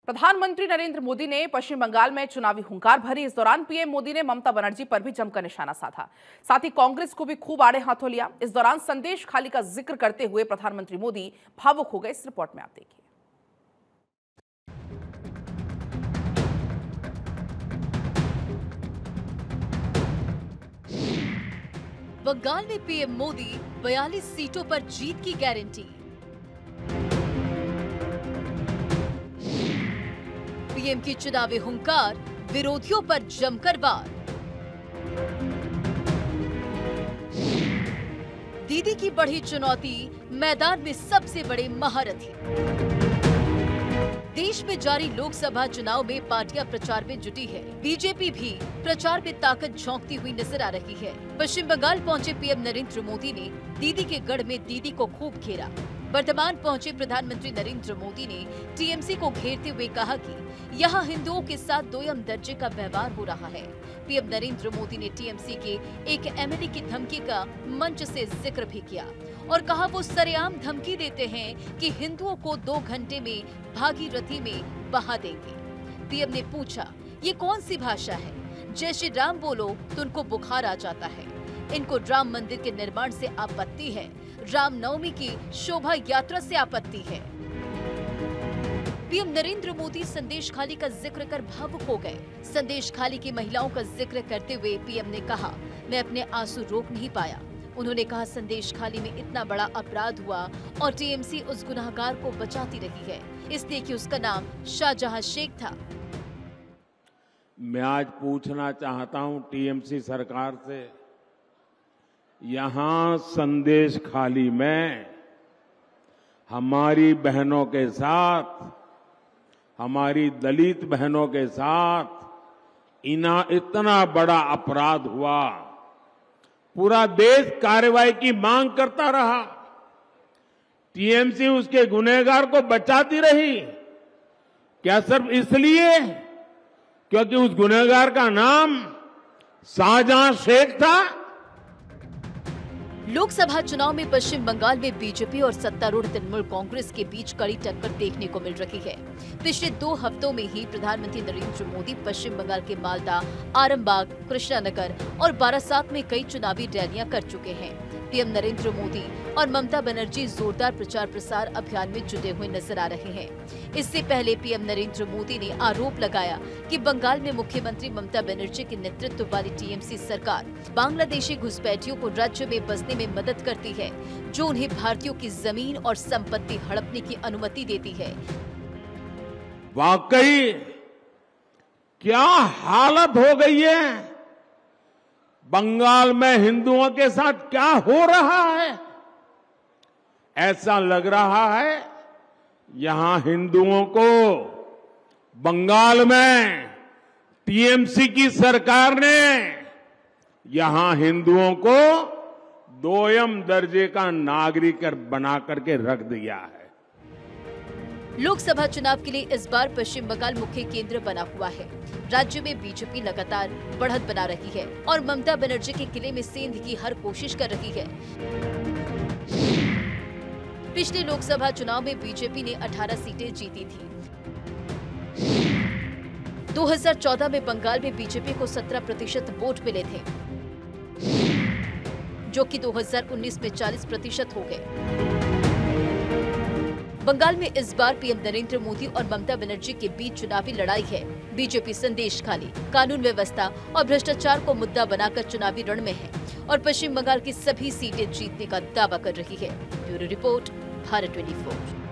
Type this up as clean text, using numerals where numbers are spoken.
प्रधानमंत्री नरेंद्र मोदी ने पश्चिम बंगाल में चुनावी हुंकार भरी। इस दौरान पीएम मोदी ने ममता बनर्जी पर भी जमकर निशाना साधा, साथ ही कांग्रेस को भी खूब आड़े हाथों लिया। इस दौरान संदेश खाली का जिक्र करते हुए प्रधानमंत्री मोदी भावुक हो गए। इस रिपोर्ट में आप देखिए। बंगाल में पीएम मोदी 42 सीटों पर जीत की गारंटी। पीएम की चुनावी हुंकार, विरोधियों पर जमकर वार। दीदी की बढ़ी चुनौती, मैदान में सबसे बड़े महारथी। देश में जारी लोकसभा चुनाव में पार्टियां प्रचार में जुटी है। बीजेपी भी प्रचार में ताकत झोंकती हुई नजर आ रही है। पश्चिम बंगाल पहुंचे पीएम नरेंद्र मोदी ने दीदी के गढ़ में दीदी को खूब घेरा। वर्तमान पहुंचे प्रधानमंत्री नरेंद्र मोदी ने टीएमसी को घेरते हुए कहा कि यहां हिंदुओं के साथ दोयम दर्जे का व्यवहार हो रहा है। पीएम नरेंद्र मोदी ने टीएमसी के एक एमएलए की धमकी का मंच से जिक्र भी किया और कहा वो सरेआम धमकी देते हैं कि हिंदुओं को 2 घंटे में भागीरथी में बहा देंगे। पीएम ने पूछा, ये कौन सी भाषा है? जय श्री राम बोलो तो उनको बुखार आ जाता है। इनको राम मंदिर के निर्माण से आपत्ति है, रामनवमी की शोभा यात्रा से आपत्ति है। पीएम नरेंद्र मोदी संदेश खाली का जिक्र कर भावुक हो गए। संदेश खाली की महिलाओं का जिक्र करते हुए पीएम ने कहा, मैं अपने आंसू रोक नहीं पाया। उन्होंने कहा, संदेश खाली में इतना बड़ा अपराध हुआ और टीएमसी उस गुनहगार को बचाती रही है, इसलिए कि उसका नाम शाहजहां शेख था। मैं आज पूछना चाहता हूं टीएमसी सरकार से, यहां संदेश खाली में हमारी बहनों के साथ, हमारी दलित बहनों के साथ इतना बड़ा अपराध हुआ, पूरा देश कार्रवाई की मांग करता रहा, टीएमसी उसके गुनहगार को बचाती रही। क्या सिर्फ इसलिए क्योंकि उस गुनहगार का नाम शाहजहां शेख था? लोकसभा चुनाव में पश्चिम बंगाल में बीजेपी और सत्तारूढ़ तृणमूल कांग्रेस के बीच कड़ी टक्कर देखने को मिल रही है। पिछले 2 हफ्तों में ही प्रधानमंत्री नरेंद्र मोदी पश्चिम बंगाल के मालदा, आरामबाग, कृष्णानगर और बारासात में कई चुनावी रैलियां कर चुके हैं। पीएम नरेंद्र मोदी और ममता बनर्जी जोरदार प्रचार प्रसार अभियान में जुटे हुए नजर आ रहे हैं। इससे पहले पीएम नरेंद्र मोदी ने आरोप लगाया कि बंगाल में मुख्यमंत्री ममता बनर्जी के नेतृत्व वाली टीएमसी सरकार बांग्लादेशी घुसपैठियों को राज्य में बसने में मदद करती है, जो उन्हें भारतीयों की जमीन और संपत्ति हड़पने की अनुमति देती है। वाकई क्या हालत हो गई है? बंगाल में हिंदुओं के साथ क्या हो रहा है? ऐसा लग रहा है यहां हिंदुओं को बंगाल में टीएमसी की सरकार ने यहां हिंदुओं को दोयम दर्जे का नागरिक बना करके रख दिया है। लोकसभा चुनाव के लिए इस बार पश्चिम बंगाल मुख्य केंद्र बना हुआ है। राज्य में बीजेपी लगातार बढ़त बना रही है और ममता बनर्जी के किले में सेंध की हर कोशिश कर रही है। पिछले लोकसभा चुनाव में बीजेपी ने 18 सीटें जीती थी। 2014 में बंगाल में बीजेपी को 17% वोट मिले थे, जो कि 2019 में 40% हो गए। बंगाल में इस बार पीएम नरेंद्र मोदी और ममता बनर्जी के बीच चुनावी लड़ाई है। बीजेपी संदेश खाली, कानून व्यवस्था और भ्रष्टाचार को मुद्दा बनाकर चुनावी रण में है और पश्चिम बंगाल की सभी सीटें जीतने का दावा कर रही है। Bureau report, Bharat 24।